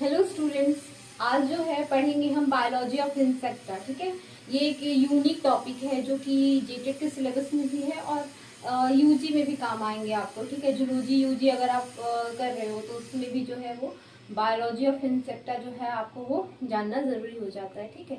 Hello students, आज जो है पढ़ेंगे हम बायोलॉजी ऑफ इंसेक्टा। ठीक है, ये एक यूनिक टॉपिक है जो कि जेटेट के सिलेबस में भी है और यूजी में भी काम आएंगे आपको। ठीक है, जूलॉजी यूजी अगर आप कर रहे हो तो उसमें भी जो है वो बायोलॉजी ऑफ इंसेक्टा जो है आपको वो जानना ज़रूरी हो जाता है। ठीक है,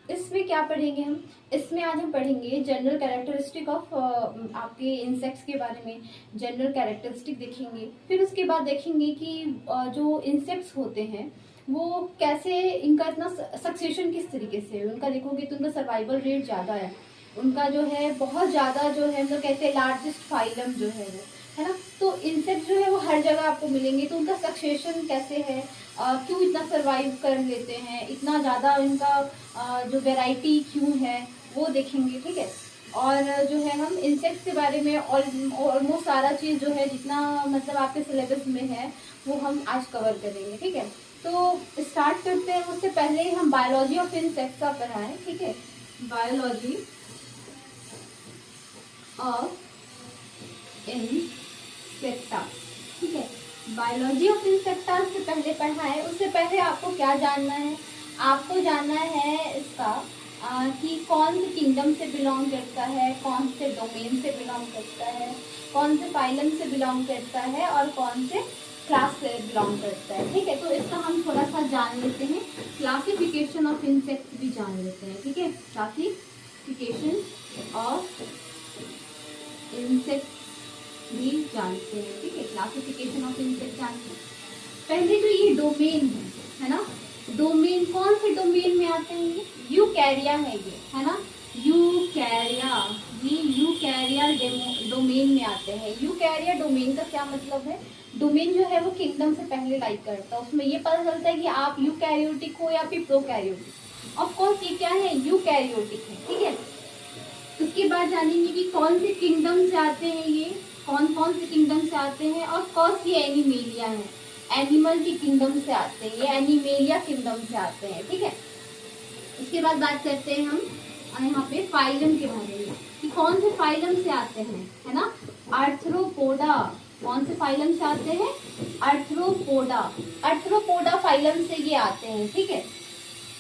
इसमें क्या पढ़ेंगे हम? इसमें आज हम पढ़ेंगे जनरल कैरेक्टरिस्टिक ऑफ आपके इंसेक्ट्स के बारे में। जनरल कैरेक्टरिस्टिक देखेंगे, फिर उसके बाद देखेंगे कि जो इंसेक्ट्स होते हैं वो कैसे, इनका इतना सक्सेशन किस तरीके से उनका देखोगे तो उनका सर्वाइवल रेट ज़्यादा है। उनका जो है बहुत ज़्यादा जो है हम लोग कहते हैं लार्जेस्ट फाइलम जो है वो, है ना। तो इंसेक्ट जो है वो हर जगह आपको मिलेंगे, तो उनका सक्सेशन कैसे है, क्यों इतना सरवाइव कर लेते हैं, इतना ज़्यादा इनका जो वैरायटी क्यों है वो देखेंगे। ठीक है, और जो है हम इंसेक्ट्स के बारे में ऑलमोस्ट सारा चीज़ जो है जितना मतलब आपके सिलेबस में है वो हम आज कवर करेंगे। ठीक है, तो स्टार्ट करते हैं। उससे पहले हम बायोलॉजी ऑफ इंसेक्ट्स का पढ़ाएं। ठीक है, बायोलॉजी ऑफ इंसेक्टा। ठीक है, बायोलॉजी ऑफ इंसेक्टा से पहले पढ़ा है। उससे पहले आपको क्या जानना है? आपको जानना है इसका कि कौन से किंगडम से बिलोंग करता है, कौन से डोमेन से बिलोंग करता है, कौन से फाइलम से बिलोंग करता है और कौन से क्लास से बिलोंग करता है। ठीक है, तो इसका हम थोड़ा सा जान लेते हैं। क्लासिफिकेशन ऑफ इंसेक्ट्स भी जान लेते हैं। ठीक है, क्लासिफिकेशन ऑफ इंसेक्ट्स भी जानते हैं। ठीक है, क्लासिफिकेशन ऑफ इंसेक्ट जानते हैं। पहले जो ये डोमेन है ना, डोमेन कौन से डोमेन में आते हैं? ये यूकैरिया है, ये है ना, यूकैरिया। ये यूकैरिया डोमेन में आते हैं। यूकैरिया डोमेन का क्या मतलब है? डोमेन जो है वो किंगडम से पहले लाइक करता है। उसमें ये पता चलता है कि आप यूकैरियोटिक हो या फिर प्रोकैरियोटिक। ऑफ कोर्स ये क्या है? यूकैरियोटिक है। ठीक है, उसके बाद जानेंगे कि कौन से किंगडम से आते हैं, ये कौन कौन से किंगडम से आते हैं। और कौन ये एनिमेलिया है, एनिमल की किंगडम से आते हैं, ये एनिमेलिया किंगडम से आते हैं। ठीक है, उसके बाद बात करते हैं हम यहाँ पे फाइलम के बारे में कि कौन से फाइलम से आते हैं, है ना। आर्थ्रोपोडा, कौन से फाइलम से आते हैं? आर्थ्रोपोडा। आर्थ्रोपोडा फाइलम से ये आते हैं। ठीक है,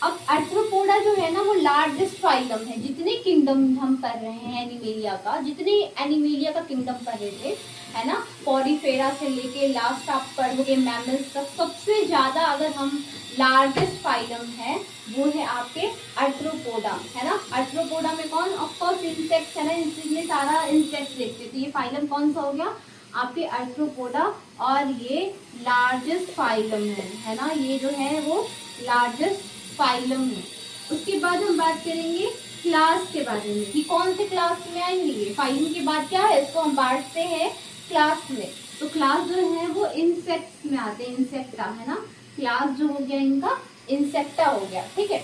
अब आर्थ्रोपोडा जो है ना वो लार्जेस्ट फाइलम है। जितने किंगडम हम पढ़ रहे हैं एनिमेलिया का, जितने एनिमेलिया का किंगडम पढ़ रहे थे, है ना, पॉलीफेरा से लेके लास्ट आप पढ़ोगे मैमल्स तक, सबसे ज्यादा अगर हम लार्जेस्ट फाइलम है वो है आपके आर्थ्रोपोडा, है ना। आर्थ्रोपोडा में कौन? ऑफ कोर्स इंसेक्ट्स, है ना, इसमें सारा इंसेक्ट्स देखते हैं। तो ये फाइलम कौन सा हो गया? आपके आर्थ्रोपोडा। और ये लार्जेस्ट फाइलम है ना, ये जो है वो लार्जेस्ट फाइलम है। उसके बाद हम बात करेंगे क्लास के बारे में कि कौन से क्लास में आएंगे ये। फाइलम के बाद क्या है? इसको हम बांटते हैं क्लास में। तो क्लास जो है वो इंसेक्ट्स में आते हैं, इंसेक्टा, है ना। क्लास जो हो गया इनका इंसेक्टा हो गया। ठीक है,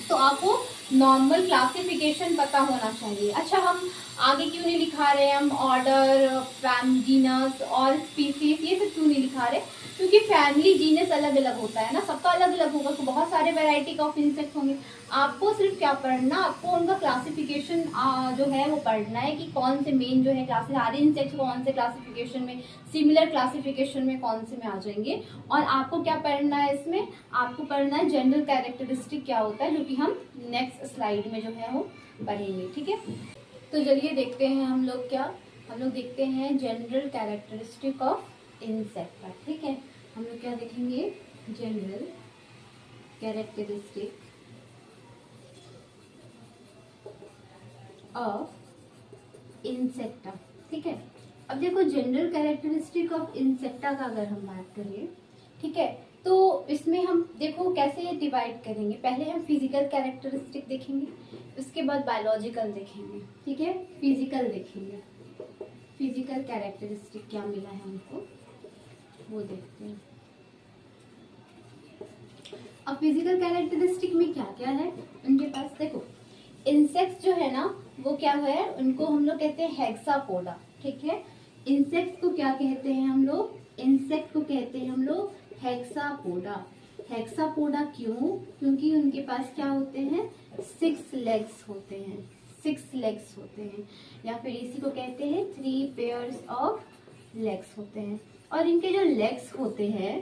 तो आपको नॉर्मल क्लासिफिकेशन पता होना चाहिए। अच्छा, हम आगे क्यों नहीं लिखा रहे? हम ऑर्डर, जीनस और स्पीसीज ये सब क्यों नहीं लिखा रहे? क्योंकि फैमिली जीनस अलग अलग होता है ना, सबका अलग अलग होगा, तो बहुत सारे वैरायटी का ऑफ इंसेक्ट होंगे। आपको सिर्फ क्या पढ़ना, आपको उनका क्लासिफिकेशन जो है वो पढ़ना है कि कौन से मेन जो है क्लास, सारे इंसेक्ट कौन से क्लासिफिकेशन में, सिमिलर क्लासिफिकेशन में कौन से में आ जाएंगे। और आपको क्या पढ़ना है इसमें? आपको पढ़ना है जनरल कैरेक्टरिस्टिक क्या होता है, जो कि हम नेक्स्ट स्लाइड में जो है वो पढ़ेंगे। ठीक है, तो चलिए देखते हैं हम लोग क्या, हम लोग देखते हैं जनरल कैरेक्टरिस्टिक ऑफ इंसेक्ट। ठीक है, हम लोग क्या देखेंगे? General characteristic of insecta. ठीक है, अब देखो जनरल कैरेक्टरिस्टिक ऑफ इंसेक्टा का अगर हम बात करें, ठीक है, तो इसमें हम देखो कैसे डिवाइड करेंगे। पहले हम फिजिकल कैरेक्टरिस्टिक देखेंगे, उसके बाद बायोलॉजिकल देखेंगे। ठीक है, फिजिकल देखेंगे, फिजिकल कैरेक्टरिस्टिक क्या मिला है हमको वो देखते हैं। अब फिजिकल कैरेक्टरिस्टिक में क्या क्या है उनके पास? देखो इंसेक्ट्स जो है ना वो क्या है, उनको हम लोग कहते हैं हेक्सापोडा। ठीक है, इंसेक्ट्स को क्या कहते हैं हम लोग? इंसेक्ट को कहते हैं हम लोग हेक्सापोडा। हेक्सापोडा क्यों? क्योंकि उनके पास क्या होते हैं? 6 लेग्स होते हैं, 6 लेग्स होते हैं, या फिर इसी को कहते हैं 3 पेयर्स ऑफ लेग्स होते हैं। और इनके जो लेग्स होते हैं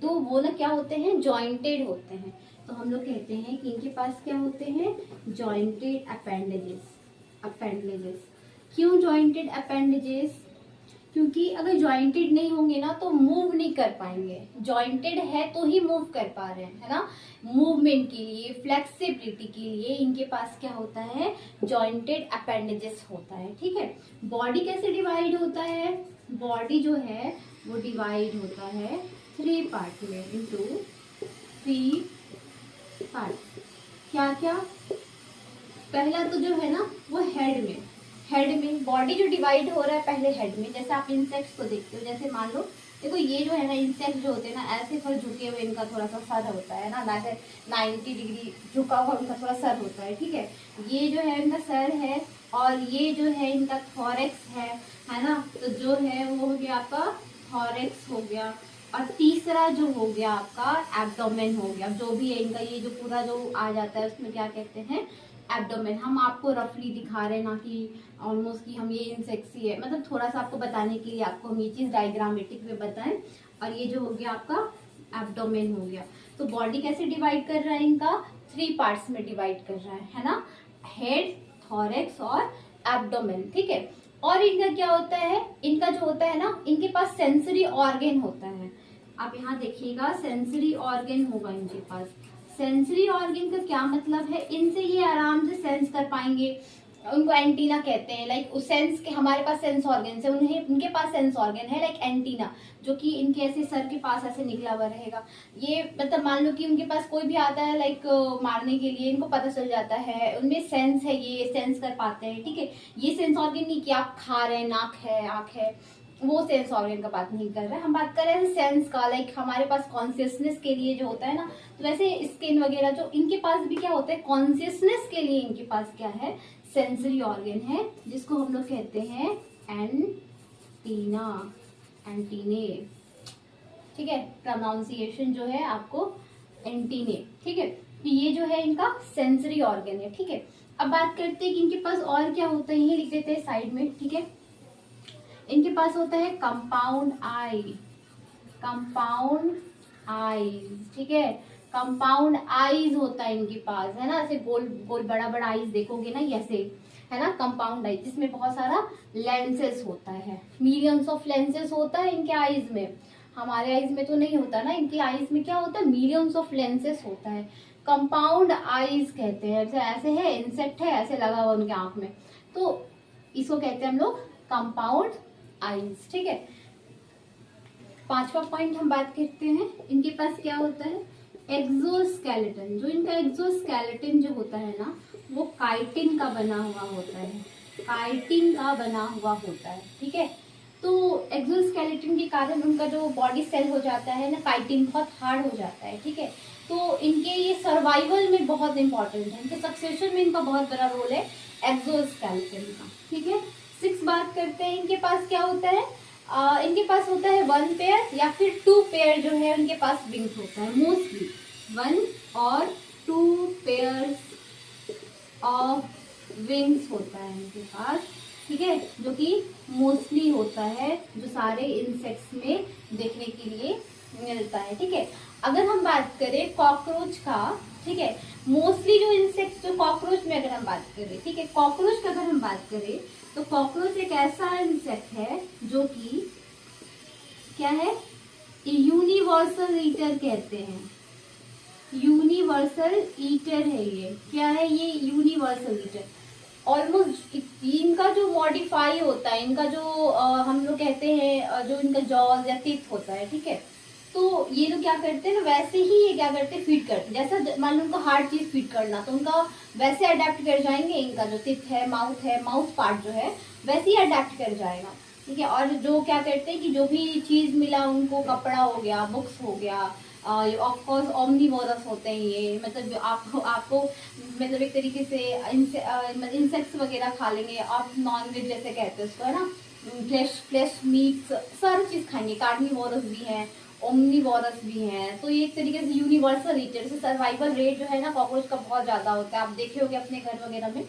तो वो ना क्या होते हैं, जॉइंटेड होते हैं। तो हम लोग कहते हैं कि इनके पास क्या होते हैं, जॉइंटेड अपेंडेजेस। अपेंडेजेस क्यों जॉइंटेड अपेंडेजेस? क्योंकि अगर जॉइंटेड नहीं होंगे ना तो मूव नहीं कर पाएंगे। जॉइंटेड है तो ही मूव कर पा रहे हैं, है ना। मूवमेंट के लिए, फ्लेक्सिबिलिटी के लिए इनके पास क्या होता है, जॉइंटेड अपेंडेजेस होता है, ठीक है। बॉडी कैसे डिवाइड होता है? बॉडी जो है वो डिवाइड होता है 3 पार्ट में, इनटू 3 पार्ट। क्या क्या? पहला तो जो है ना वो हेड में बॉडी जो डिवाइड हो रहा है पहले हेड में। जैसे आप इंसेक्ट्स को देखते हो, जैसे मान लो देखो ये जो है ना इंसेक्ट जो होते हैं ना ऐसे थोड़ा झुके हुए इनका थोड़ा सा सर होता है ना, 90 डिग्री झुका हुआ इनका थोड़ा सर होता है, ठीक है। ये जो है इनका सर है और ये जो है इनका थॉरेक्स है ना। तो जो है वो हो गया आपका थॉरेक्स हो गया, और तीसरा जो हो गया आपका एब्डोमेन हो गया। जो भी है इनका ये जो पूरा जो आ जाता है उसमें क्या कहते हैं, एब्डोमेन। हम आपको रफली दिखा रहे हैं ना कि ऑलमोस्ट कि हम ये इंसेक्ट्स ही है, मतलब थोड़ा सा आपको बताने के लिए आपको हम ये चीज डायग्रामेटिक में बताएं। और ये जो हो गया आपका एब्डोमेन हो गया। तो बॉडी कैसे डिवाइड कर रहा है, इनका 3 पार्ट्स में डिवाइड कर रहा है ना, हेड, थॉरेक्स और एब्डोमेन, ठीक है। और इनका क्या होता है, इनका जो होता है ना इनके पास सेंसरी ऑर्गन होता है। आप यहाँ देखिएगा सेंसरी ऑर्गन होगा इनके पास। सेंसरी ऑर्गन का क्या मतलब है, इनसे ये आराम से सेंस कर पाएंगे। उनको एंटीना कहते हैं, लाइक उस सेंस के, हमारे पास सेंस ऑर्गन है, उन्हें उनके पास सेंस ऑर्गन है लाइक एंटीना, जो कि इनके ऐसे सर के पास ऐसे निकला हुआ रहेगा। ये मतलब मान लो कि उनके पास कोई भी आता है लाइक मारने के लिए, इनको पता चल जाता है, उनमें सेंस है, ये सेंस कर पाते हैं, ठीक है। ये सेंस ऑर्गन नहीं कि आप खा रहे हैं, नाक है, आंख है, वो सेंस ऑर्गन का बात नहीं कर रहे हैं। हम बात कर रहे हैं सेंस का, लाइक हमारे पास कॉन्शियसनेस के लिए जो होता है ना। तो वैसे स्किन वगैरह जो इनके पास भी क्या होता है, कॉन्शियसनेस के लिए इनके पास क्या है, सेंसरी ऑर्गन है, जिसको हम लोग कहते हैं एंटीना, एंटीने, ठीक है। प्रोनाउंसिएशन जो है आपको एंटीने, ठीक है। तो ये जो है इनका सेंसरी ऑर्गन है, ठीक है। अब बात करते हैं कि इनके पास और क्या होता है, ये लिख देते हैं साइड में, ठीक है। इनके पास होता है कंपाउंड आई, कंपाउंड आईज, ठीक है। कंपाउंड आईज होता है इनके पास, है ना, ऐसे गोल गोल बड़ा बड़ा आईज देखोगे ना ऐसे, है ना, कंपाउंड आईज, जिसमें बहुत सारा लेंसेस होता है, मिलियंस ऑफ लेंसेस होता है इनके आईज में। हमारे आईज में तो नहीं होता ना, इनके आईज में क्या होता है, मिलियंस ऑफ लेंसेस होता है। कंपाउंड आईज कहते हैं, ऐसे है, इंसेक्ट है ऐसे लगा हुआ उनके आंख में, तो इसको कहते हैं हम लोग कंपाउंड आईज, ठीक है। 5वां पॉइंट हम बात करते हैं, इनके पास क्या होता है, एक्सोस्केलेटन। जो इनका एक्सोस्केलेटन जो होता है ना वो काइटिन का बना हुआ होता है, काइटिन का बना हुआ होता है, ठीक है। तो एक्सोस्केलेटन के कारण उनका जो बॉडी सेल हो जाता है ना, काइटिन बहुत हार्ड हो जाता है, ठीक है। तो इनके ये सर्वाइवल में बहुत इंपॉर्टेंट है, इनके सक्सेशन में इनका बहुत बड़ा रोल है एक्सोस्केलेटन का, ठीक है। 6 बात करते हैं, इनके पास क्या होता है, इनके पास होता है 1 पेयर या फिर 2 पेयर जो है उनके पास विंग्स होता है, मोस्टली 1 और 2 पेयर्स ऑफ विंग्स होता है इनके पास, ठीक है, जो कि मोस्टली होता है, जो सारे इंसेक्ट्स में देखने के लिए मिलता है, ठीक है। अगर हम बात करें कॉकरोच का, ठीक है, मोस्टली जो इंसेक्ट्स, जो कॉकरोच में अगर हम बात करें, ठीक है, कॉकरोच का अगर हम बात करें तो कॉकरोच एक ऐसा इंसेक्ट है जो कि क्या है, यूनिवर्सल ईटर कहते हैं, यूनिवर्सल ईटर है ये, क्या है ये, यूनिवर्सल ईटर। ऑलमोस्ट इनका जो मॉडिफाई होता है, इनका जो हम लोग कहते हैं जो इनका जॉज या टीथ होता है, ठीक है, तो ये लोग क्या करते हैं ना, वैसे ही ये क्या करते हैं, फीड करते हैं। जैसा मान लो उनको हार्ड चीज फीड करना, तो उनका वैसे अडेप्ट कर जाएंगे, इनका जो टीथ है, माउथ पार्ट जो है वैसे ही अडेप्ट कर जाएगा, ठीक है। और जो क्या करते हैं कि जो भी चीज मिला उनको, कपड़ा हो गया, बुक्स हो गया, ऑफ कोर्स ओमनिवोरस होते हैं ये, मतलब आपको मतलब एक तरीके से इंसेक्ट्स वगैरह खा लेंगे, आप नॉन वेज जैसे कहते हैं उसको, है ना, फ्लेश मीट सारी चीज खाएंगे, कार्निवोरस भी हैं, ओमनिवोरस भी हैं। तो ये एक तरीके से यूनिवर्सल ईटर से सर्वाइवल रेट जो है ना कॉकरोच का बहुत ज्यादा होता है। आप देखे होंगे अपने घर वगैरह में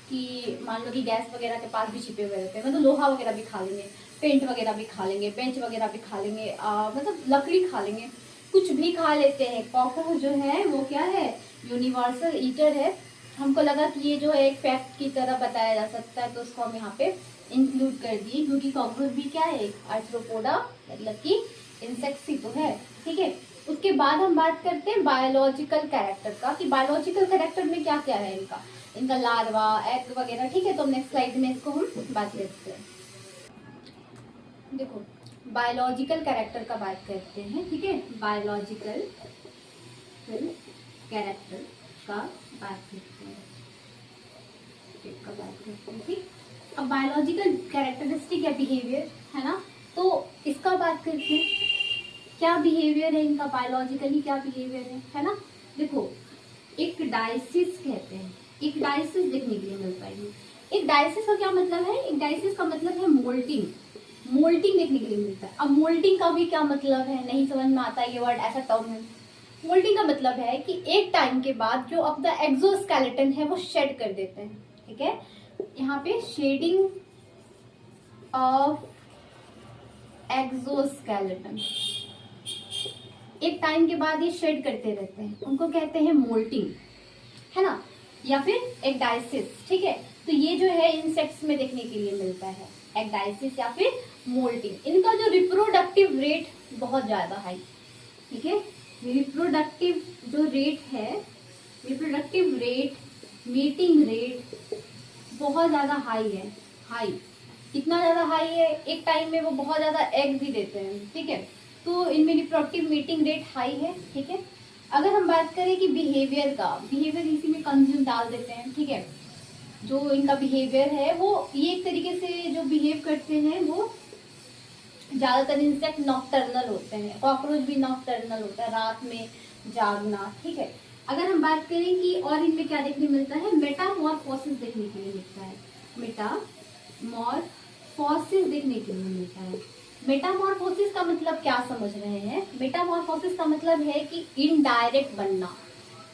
कि मान लो कि गैस वगैरह के पास भी छिपे हुए रहते हैं, मतलब लोहा वगैरह भी खा लेंगे, पेंट वगैरह भी खा लेंगे, बेंच वगैरह भी खा लेंगे, मतलब लकड़ी खा लेंगे। कुछ भी खा लेते हैं। कॉकरोच जो है वो क्या है, यूनिवर्सल ईटर है। हमको लगा कि ये जो है एक फैक्ट की तरह बताया जा सकता है, तो उसको हम यहाँ पे इंक्लूड कर दिए, क्योंकि कॉकरोच भी क्या है, आर्थ्रोपोडा मतलब कि इंसेक्ट्स ही तो है। ठीक है, उसके बाद हम बात करते हैं बायोलॉजिकल कैरेक्टर का, कि बायोलॉजिकल कैरेक्टर में क्या क्या है इनका लार्वा, एग वगैरह। ठीक है, तो नेक्स्ट स्लाइड में इसको हम बात करते हैं। देखो बायोलॉजिकल कैरेक्टर का बात करते हैं। ठीक है, बायोलॉजिकल कैरेक्टर का बात करते हैं, ठीक। अब बायोलॉजिकल कैरेक्टरिस्टिक या बिहेवियर है ना, तो इसका बात करते हैं। क्या बिहेवियर है इनका, बायोलॉजिकली क्या बिहेवियर है ना। देखो एक डायसिस कहते हैं, एक डायसिस देखने के लिए मिल पाएगी। एक डायसिस का क्या मतलब है, एक डायसिस का मतलब है मोल्टिंग, मोल्टिंग देखने के लिए मिलता है। अब मोल्टिंग का भी क्या मतलब है, नहीं समझ में आता ये वर्ड, ऐसा टर्म है। मोल्टिंग का मतलब है कि एक टाइम के बाद जो अपना एक्सोस्केलेटन है वो शेड कर देते हैं। ठीक है, यहाँ पे शेडिंग ऑफ एक्सोस्केलेटन, एक टाइम के बाद ये शेड करते रहते हैं, उनको कहते हैं मोल्टिंग, है ना, या फिर एक डायसिस। ठीक है, तो ये जो है इंसेक्ट्स में देखने के लिए मिलता है, एक डायसिस या फिर मोल्टिंग। इनका जो रिप्रोडक्टिव रेट बहुत ज्यादा हाई। ठीक है, रिप्रोडक्टिव जो रेट है, रिप्रोडक्टिव रेट, मीटिंग रेट बहुत ज्यादा हाई है। हाई कितना ज्यादा हाई है, एक टाइम में वो बहुत ज्यादा एग भी देते हैं। ठीक है, तो इनमें रिप्रोडक्टिव मीटिंग रेट हाई है। ठीक है, अगर हम बात करें कि बिहेवियर का, बिहेवियर इसी में कंज्यूम डाल देते हैं। ठीक है, जो इनका बिहेवियर है वो ये एक तरीके से जो बिहेव करते हैं वो ज्यादातर इंसेक्ट नॉकटर्नल होते हैं, कॉकरोच भी नॉकटर्नल होता है, रात में जागना। ठीक है, अगर हम बात करें कि और इनमें क्या देखने मिलता है, मेटामॉर्फोसिस देखने के लिए मिलता है, मेटामॉर्फोसिस देखने के लिए मिलता है। मेटामॉर्फोसिस का मतलब क्या समझ रहे हैं, मेटामॉर्फोसिस का मतलब है कि इनडायरेक्ट बनना।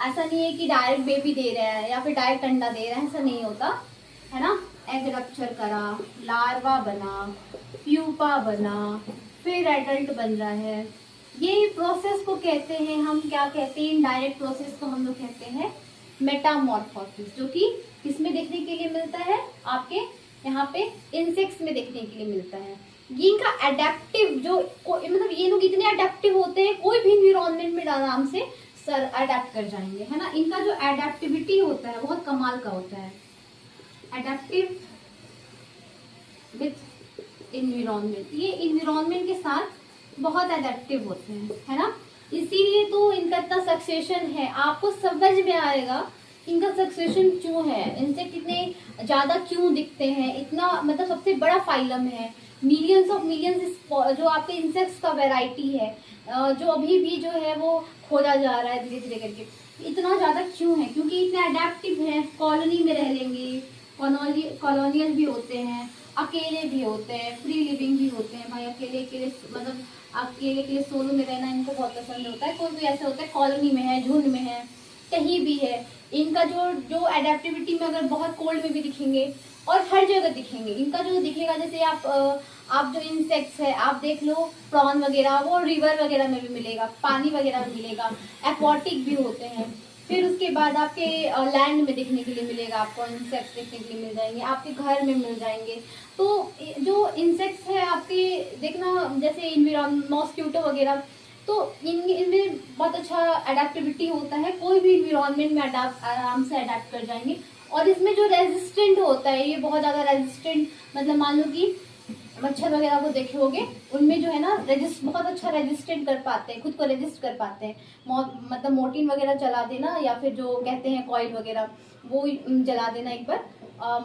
ऐसा नहीं है कि डायरेक्ट बेबी दे रहा है या फिर डायरेक्ट अंडा दे रहा है, ऐसा नहीं होता है ना। एग रप्चर करा, लार्वा बना, प्यूपा बना, फिर एडल्ट बन रहा है, ये प्रोसेस को कहते हैं हम, क्या कहते हैं, इनडायरेक्ट प्रोसेस को हम लोग कहते हैं मेटामॉर्फोसिस, जो कि किसमें देखने के लिए मिलता है, आपके यहाँ पे इंसेक्ट्स में देखने के लिए मिलता है। ये इनका अडेप्टिव जो मतलब ये लोग इतने अडेप्टिव होते हैं, कोई भी इन्वायरमेंट में आराम से सर अडेप्ट कर जाएंगे, है ना। इनका जो अडेप्टिविटी होता है बहुत कमाल का होता है, अडेप्टिव विथ इन्वायरमेंट, ये इन्वायरमेंट के साथ बहुत अडेप्टिव होते हैं, है ना। इसीलिए तो इनका इतना सक्सेशन है, आपको समझ में आएगा इनका सक्सेशन क्यों है, इंसेक्ट इतने ज्यादा क्यों दिखते हैं, इतना मतलब सबसे बड़ा फाइलम है, मिलियंस ऑफ मिलियंस जो आपके इंसेक्ट्स का वैरायटी है, जो अभी भी जो है वो खोजा जा रहा है धीरे धीरे करके, इतना ज्यादा क्यों है, क्योंकि इतने अडेप्टिव हैं, कॉलोनी में रह लेंगे, कॉलोनियल भी होते हैं, अकेले भी होते हैं, फ्री लिविंग भी होते हैं। भाई अकेले अकेले मतलब अकेले अकेले सोलो में रहना इनको बहुत पसंद होता है, कोई भी ऐसे होता है कॉलोनी में है, झुंड में है, कहीं भी है। इनका जो अडेप्टिविटी में अगर बहुत कोल्ड में भी दिखेंगे और हर जगह दिखेंगे, इनका जो दिखेगा, जैसे आप जो इंसेक्ट्स है आप देख लो, प्रॉन वगैरह वो रिवर वगैरह में भी मिलेगा, पानी वगैरह में मिलेगा, एक्वाटिक भी होते हैं। फिर उसके बाद आपके लैंड में देखने के लिए मिलेगा, आपको इंसेक्ट्स देखने के लिए मिल जाएंगे, आपके घर में मिल जाएंगे। तो जो इंसेक्ट्स है आपके देखना, जैसे मॉस्क्यूटो वगैरह, तो इनमें बहुत अच्छा अडेप्टिविटी होता है, कोई भी इन्वायरमेंट में आराम से अडेप्ट कर जाएंगे। और इसमें जो रेजिस्टेंट होता है, ये बहुत ज़्यादा रेजिस्टेंट, मतलब मान लो कि मच्छर वगैरह को देखे होगे, उनमें जो है ना बहुत अच्छा रेजिस्टेंट कर पाते हैं, खुद को रेजिस्ट कर पाते हैं। मतलब मोर्टिन वगैरह जला देना, या फिर जो कहते हैं कॉइल वगैरह वो जला देना एक बार,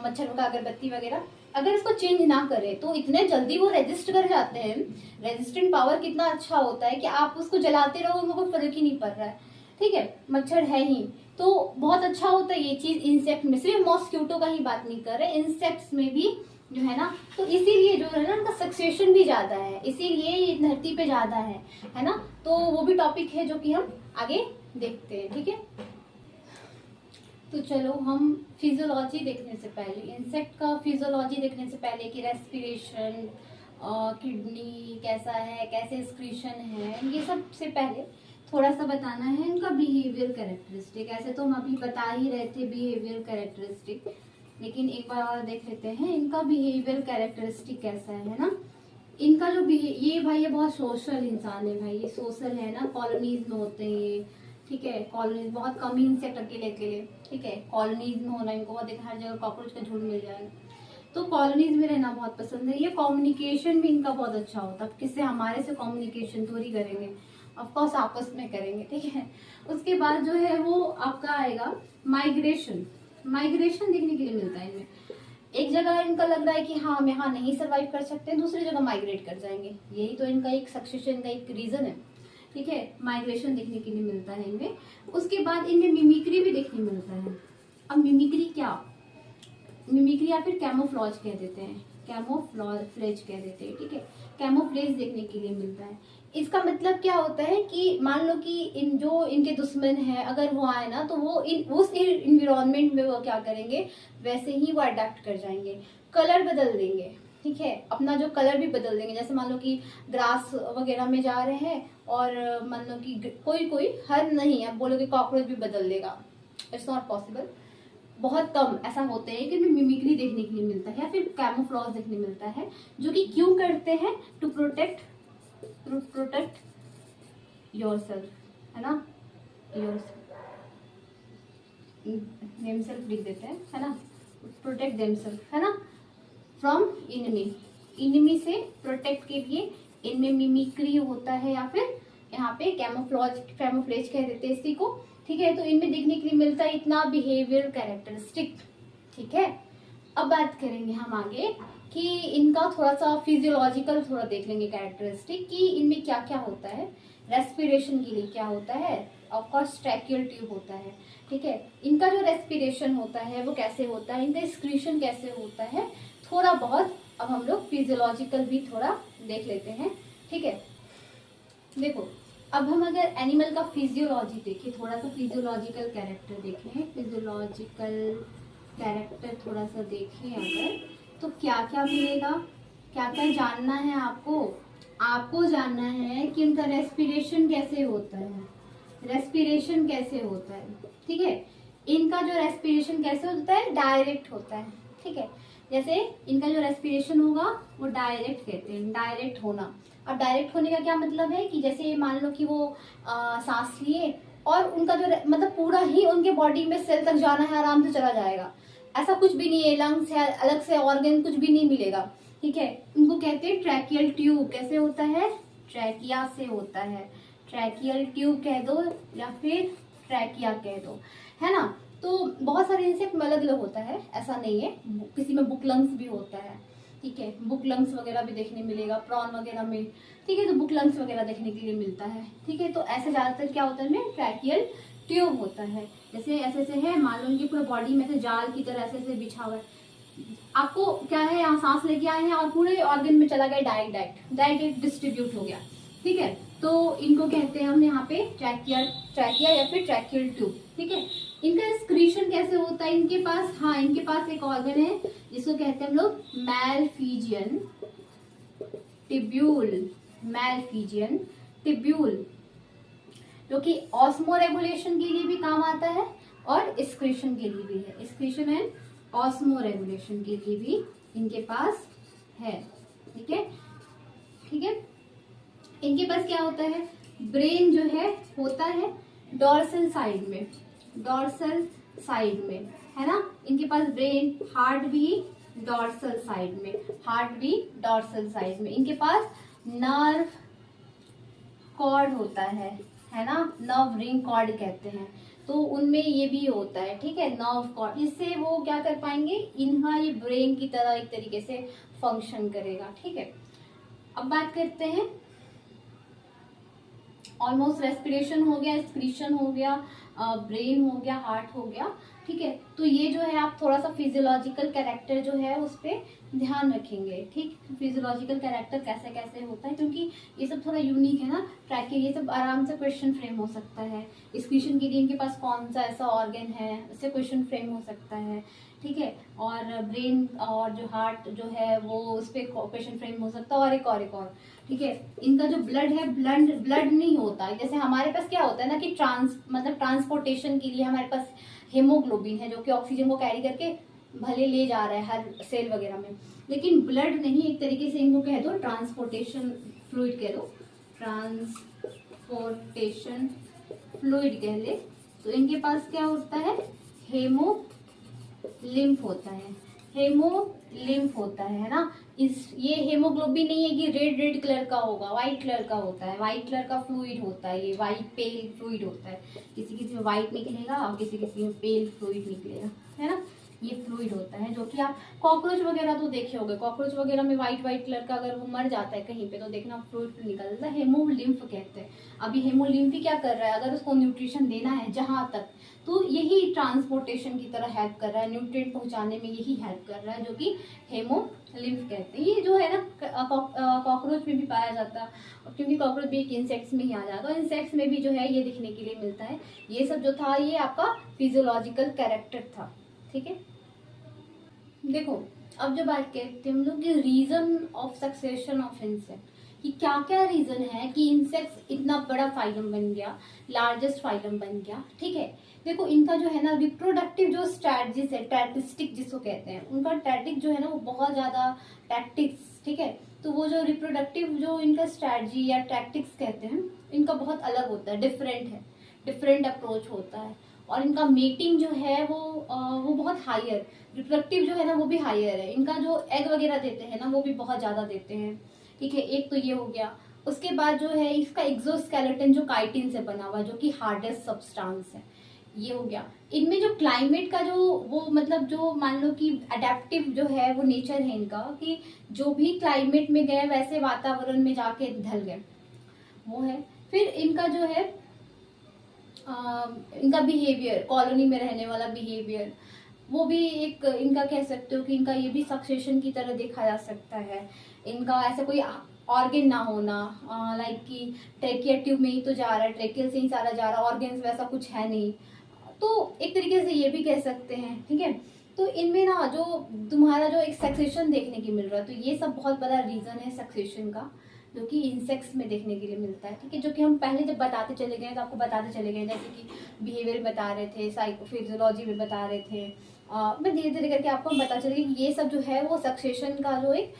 मच्छर का अगरबत्ती वगैरह, अगर इसको चेंज ना करें तो इतने जल्दी वो रेजिस्ट कर जाते हैं। रेजिस्टेंट पावर कितना अच्छा होता है कि आप उसको जलाते रहो, उनको कोई फर्क ही नहीं पड़ रहा है। ठीक है, मच्छर है ही तो बहुत अच्छा होता है ये चीज इंसेक्ट में, सिर्फ मॉस्क्यूटो का ही बात नहीं कर रहे, इंसेक्ट्स में भी जो है ना। तो इसीलिए जो है ना उनका सक्सेशन भी ज्यादा है, इसीलिए ये धरती पे ज्यादा है ना। तो वो भी टॉपिक है जो कि हम आगे देखते हैं। ठीक है, तो चलो हम फिजियोलॉजी देखने से पहले, इंसेक्ट का फिजियोलॉजी देखने से पहले कि रेस्पिरेशन, किडनी कैसा है, कैसे एक्सक्रीशन है, ये सब से पहले थोड़ा सा बताना है इनका बिहेवियर कैरेक्टरिस्टिक। ऐसे तो हम अभी बता ही रहे थे बिहेवियर कैरेक्टरिस्टिक, लेकिन एक बार और देख लेते हैं इनका बिहेवियर कैरेक्टरिस्टिक कैसा है ना। इनका जो ये भाई ये बहुत सोशल इंसान है भाई, ये सोशल है ना, कॉलोनीज में होते हैं ये, ठीक है। कॉलोनीज बहुत कम ही इंसेक्ट अकेले अकेले, ठीक है। कॉलोनीज में होना इनको बहुत, हर जगह कॉकरोच का झुंड मिल जाएगा, तो कॉलोनीज में रहना बहुत पसंद है। ये कम्युनिकेशन भी इनका बहुत अच्छा होता है। किससे? हमारे से कम्युनिकेशन थोड़ी करेंगे, ऑफकोर्स आपस में करेंगे, ठीक है। उसके बाद जो है वो आपका आएगा माइग्रेशन। माइग्रेशन देखने के लिए मिलता है इनमें। एक जगह इनका लग रहा है कि हाँ हम यहाँ नहीं सरवाइव कर सकते, दूसरी जगह माइग्रेट कर जाएंगे, यही तो इनका एक सक्सेशन का एक रीजन है, ठीक है। माइग्रेशन देखने के लिए मिलता है इनमें। उसके बाद इनमें मिमिक्री भी देखने मिलता है। अब मिमिक्री क्या, मिमिक्री या फिर कैमोफ्लॉज कह देते हैं, कैमोफ्लेज कह देते हैं, ठीक है। कैमोफ्लेज देखने के लिए मिलता है। इसका मतलब क्या होता है कि मान लो कि इनके दुश्मन है अगर वो आए ना, तो वो उस इन्वायरमेंट में वो क्या करेंगे, वैसे ही वो अडेप्ट कर जाएंगे, कलर बदल देंगे, ठीक है। अपना जो कलर भी बदल देंगे। जैसे मान लो कि ग्रास वगैरह में जा रहे हैं और मान लो कि कोई हर नहीं, अब बोलोगे कॉकरोच भी बदल देगा, इट्स नॉट पॉसिबल। बहुत कम ऐसा होते हैं कि मिमिक्री देखने के लिए मिलता है या फिर कैमोफ्लॉज देखने मिलता है, जो कि क्यों करते हैं, टू प्रोटेक्ट योरसेल्फ, है ना, देमसेल्फ लिख देते हैं, है ना, प्रोटेक्ट देमसेल्फ, है ना, फ्रॉम इनमी से प्रोटेक्ट के लिए इनमें मिमिक्री होता है, या फिर यहाँ पे कैमोफ्लेज कह देते हैं इसी को, ठीक है। तो इनमें देखने के लिए मिलता है इतना बिहेवियर कैरेक्टरिस्टिक, ठीक है। अब बात करेंगे हम आगे कि इनका थोड़ा सा फिजियोलॉजिकल थोड़ा देख लेंगे कैरेक्टरिस्टिक कि इनमें क्या क्या होता है। रेस्पिरेशन के लिए क्या होता है, ऑफकोर्स ट्रैकियल ट्यूब होता है, ठीक है। इनका जो रेस्पिरेशन होता है वो कैसे होता है, इनका एक्सक्रीशन कैसे होता है, थोड़ा बहुत अब हम लोग फिजियोलॉजिकल भी थोड़ा देख लेते हैं, ठीक है। देखो अब हम अगर एनिमल का फिजियोलॉजी देखें, थोड़ा सा फिजियोलॉजिकल कैरेक्टर देखें, फिजियोलॉजिकल कैरेक्टर थोड़ा सा देखें अगर, तो क्या क्या मिलेगा, क्या क्या जानना है आपको जानना है कि उनका रेस्पिरेशन कैसे होता है, रेस्पिरेशन कैसे होता है, ठीक है। इनका जो रेस्पिरेशन कैसे होता है, डायरेक्ट होता है, ठीक है। जैसे इनका जो रेस्पिरेशन होगा वो डायरेक्ट कहते हैं, डायरेक्ट होना। अब डायरेक्ट होने का क्या मतलब है कि जैसे मान लो कि वो सांस लिए और उनका जो मतलब पूरा ही उनके बॉडी में सेल तक जाना है, आराम से चला जाएगा, ऐसा कुछ भी नहीं है, लंग्स है अलग से ऑर्गन कुछ भी नहीं मिलेगा, ठीक है। उनको कहते हैं ट्रैकियल ट्यूब। कैसे होता है, ट्रैकिया से होता है, ट्रैकियल ट्यूब कह दो या फिर ट्रैकिया कह दो, है ना। तो बहुत सारे इंसेक्ट में अलग अलग होता है, ऐसा नहीं है, किसी में बुक लंग्स भी होता है, ठीक है। बुक लंग्स वगैरह भी देखने मिलेगा प्रॉन वगैरह में, ठीक है। तो बुक लंग्स वगैरह देखने के लिए मिलता है, ठीक है। तो ऐसे ज्यादातर क्या होता है, ट्रैकियल ट्यूब होता है। जैसे ऐसे ऐसे है, मान लो इनकी पूरे बॉडी में से जाल की तरह ऐसे ऐसे बिछा हुआ है, आपको क्या है, यहाँ सांस लेके आए हैं और पूरे ऑर्गन में चला गया, डायरेक्ट डिस्ट्रीब्यूट हो गया, ठीक है। तो इनको कहते हैं हम यहाँ पे ट्रैकिया या फिर ट्रैकियल ट्यूब, ठीक है। इनका एक्सक्रीशन कैसे होता है, इनके पास एक ऑर्गन है जिसको कहते हैं हम लोग मैलफिजियन टिब्यूल, जो कि ऑस्मो रेगुलेशन के लिए भी काम आता है और एक्सक्रीशन के लिए भी है, एक्सक्रीशन एंड ऑस्मो रेगुलेशन के लिए भी इनके पास है, ठीक है, ठीक है। इनके पास क्या होता है, ब्रेन जो है होता है डॉर्सल साइड में, है ना। इनके पास ब्रेन, हार्ट भी डॉर्सल साइड में, इनके पास नर्व कॉर्ड होता है ना, नर्व रिंग कॉर्ड कहते हैं, तो उनमें ये भी होता है, ठीक है, नर्व कॉर्ड। इससे वो क्या कर पाएंगे, इनका ये ब्रेन की तरह एक तरीके से फंक्शन करेगा, ठीक है। अब बात करते हैं, ऑलमोस्ट रेस्पिरेशन हो गया, एक्सक्रीशन हो गया, ब्रेन हो गया, हार्ट हो गया। ठीक है। तो ये जो है आप थोड़ा सा फिजियोलॉजिकल कैरेक्टर जो है उस पर ध्यान रखेंगे, ठीक। फिजियोलॉजिकल कैरेक्टर कैसे कैसे होता है, क्योंकि ये सब थोड़ा यूनिक है ना, ट्रैक ये सब आराम से क्वेश्चन फ्रेम हो सकता है। एक्सक्रीशन के लिए इनके पास कौन सा ऐसा ऑर्गन है, इससे क्वेश्चन फ्रेम हो सकता है, ठीक है। और ब्रेन और जो हार्ट जो है वो उस पर क्वेश्चन फ्रेम हो सकता है, और एक और, ठीक है। इनका जो ब्लड है, ब्लड नहीं होता, जैसे हमारे पास क्या होता है ना कि ट्रांसपोर्टेशन के लिए हमारे पास हेमोग्लोबिन है जो कि ऑक्सीजन को कैरी करके भले ले जा रहा है हर सेल वगैरह में, लेकिन ब्लड नहीं। एक तरीके से इनको कह दो ट्रांसपोर्टेशन फ्लूइड कह दो, ट्रांसपोर्टेशन फ्लूइड कह ले। तो इनके पास क्या होता है, हेमोलिम्फ होता है, हेमोलिम्फ होता है ना। ये हेमोग्लोबिन नहीं है कि रेड कलर का होगा, व्हाइट कलर का होता है, व्हाइट कलर का फ्लूइड होता है, ये व्हाइट पेल फ्लूइड होता है। किसी किसी में व्हाइट निकलेगा और किसी किसी में पेल फ्लूइड निकलेगा, है ना। ये फ्लूइड होता है जो कि आप कॉकरोच वगैरह तो देखे होंगे, कॉकरोच वगैरह में व्हाइट कलर का अगर वो मर जाता है कहीं पे तो देखना फ्लूइड निकलता है, हेमोलिम्फ कहते हैं। अभी हेमोलिम्फ ही क्या कर रहा है, अगर उसको न्यूट्रिशन देना है जहाँ तक, तो यही ट्रांसपोर्टेशन की तरह हेल्प कर रहा है, न्यूट्रिएंट पहुंचाने में यही हेल्प कर रहा है, जो कि हेमोलिम्फ कहते हैं। ये जो है ना कॉकरोच में भी पाया जाता है, क्योंकि कॉकरोच भी एक इंसेक्ट्स में ही आ जाता है, इंसेक्ट्स में भी जो है ये दिखने के लिए मिलता है। ये सब जो था ये आपका फिजियोलॉजिकल कैरेक्टर था, ठीक है। देखो अब जो बात करते हैं हम लोग reason of succession of insect, कि क्या क्या रीजन है कि इंसेक्ट्स इतना बड़ा फाइलम बन गया, लार्जेस्ट फाइलम बन गया, ठीक है। देखो इनका जो है ना रिप्रोडक्टिव जो स्ट्रैटेजीज है, टैक्टिस्टिक जिसको कहते हैं, उनका टैक्टिक जो है ना वो बहुत ज्यादा टैक्टिक्स, ठीक है। तो वो जो रिप्रोडक्टिव जो इनका स्ट्रैटेजी या टैक्टिक्स कहते हैं, इनका बहुत अलग होता है, डिफरेंट है, डिफरेंट अप्रोच होता है। और इनका मेटिंग जो है वो बहुत हायर, रिप्रोडक्टिव जो है ना वो भी हायर है। इनका जो एग वगैरह देते हैं ना वो भी बहुत ज्यादा देते हैं, ठीक है। एक तो ये हो गया। उसके बाद जो है इसका एक्सोस्केलेटन जो काइटिन से बना हुआ, जो कि हार्डेस्ट सब्सटेंस है, ये हो गया। इनमें जो क्लाइमेट का जो वो मतलब जो मान लो कि अडेप्टिव जो है वो नेचर है इनका, कि जो भी क्लाइमेट में गए वैसे वातावरण में जाके ढल गए, वो है। फिर इनका जो है इनका बिहेवियर, कॉलोनी में रहने वाला बिहेवियर, वो भी एक इनका कह सकते हो कि इनका ये भी सक्सेशन की तरह देखा जा सकता है। इनका ऐसा कोई ऑर्गन ना होना, लाइक कि ट्रेकिया ट्यूब में ही तो जा रहा है, ट्रेकियल से ही सारा जा रहा है, ऑर्गन्स वैसा कुछ है नहीं, तो एक तरीके से ये भी कह सकते हैं, ठीक है। तो इनमें ना जो तुम्हारा जो एक सक्सेशन देखने की मिल रहा है, तो ये सब बहुत बड़ा रीजन है सक्सेशन का, जो कि इंसेक्ट्स में देखने के लिए मिलता है, ठीक है। जो कि हम पहले जब बताते चले गए तो आपको बताते चले गए, जैसे कि बिहेवियर बता रहे थे, साइकोफिजियोलॉजी में बता रहे थे, मैं धीरे धीरे करके आपको बता चले कि ये सब जो है वो सक्सेशन का जो एक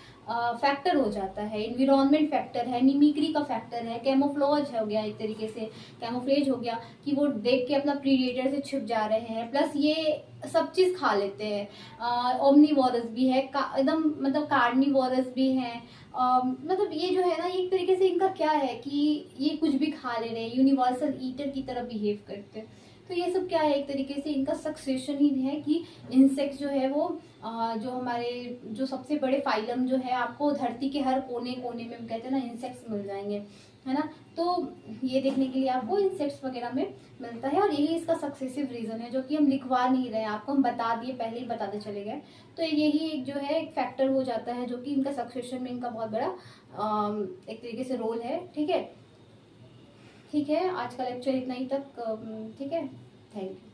फैक्टर हो जाता है, इन्वायरमेंट फैक्टर है, मिमिक्री का फैक्टर है, कैमोफ्लेज हो गया, एक तरीके से कैमोफ्लेज हो गया कि वो देख के अपना प्रीडेटर से छिप जा रहे हैं, प्लस ये सब चीज खा लेते हैं, ओमनीवोरस भी है, एकदम मतलब कार्निवोरस भी है, मतलब ये जो है ना एक तरीके से इनका क्या है कि ये कुछ भी खा ले रहे हैं, यूनिवर्सल ईटर की तरह बिहेव करते हैं। तो ये सब क्या है, एक तरीके से इनका सक्सेशन ही है कि इंसेक्ट जो है वो जो हमारे जो सबसे बड़े फाइलम जो है आपको धरती के हर कोने कोने में कहते हैं ना इंसेक्ट्स मिल जाएंगे, है ना। तो ये देखने के लिए आपको इंसेक्ट्स वगैरह में मिलता है, और यही इसका सक्सेसिव रीजन है, जो कि हम लिखवा नहीं रहे हैं, आपको हम बता दिए, पहले ही बताते चले गए। तो यही एक जो है एक फैक्टर हो जाता है, जो कि इनका सक्सेशन में इनका बहुत बड़ा एक तरीके से रोल है, ठीक है। ठीक है, आज का लेक्चर इतना ही तक, ठीक है, थैंक यू।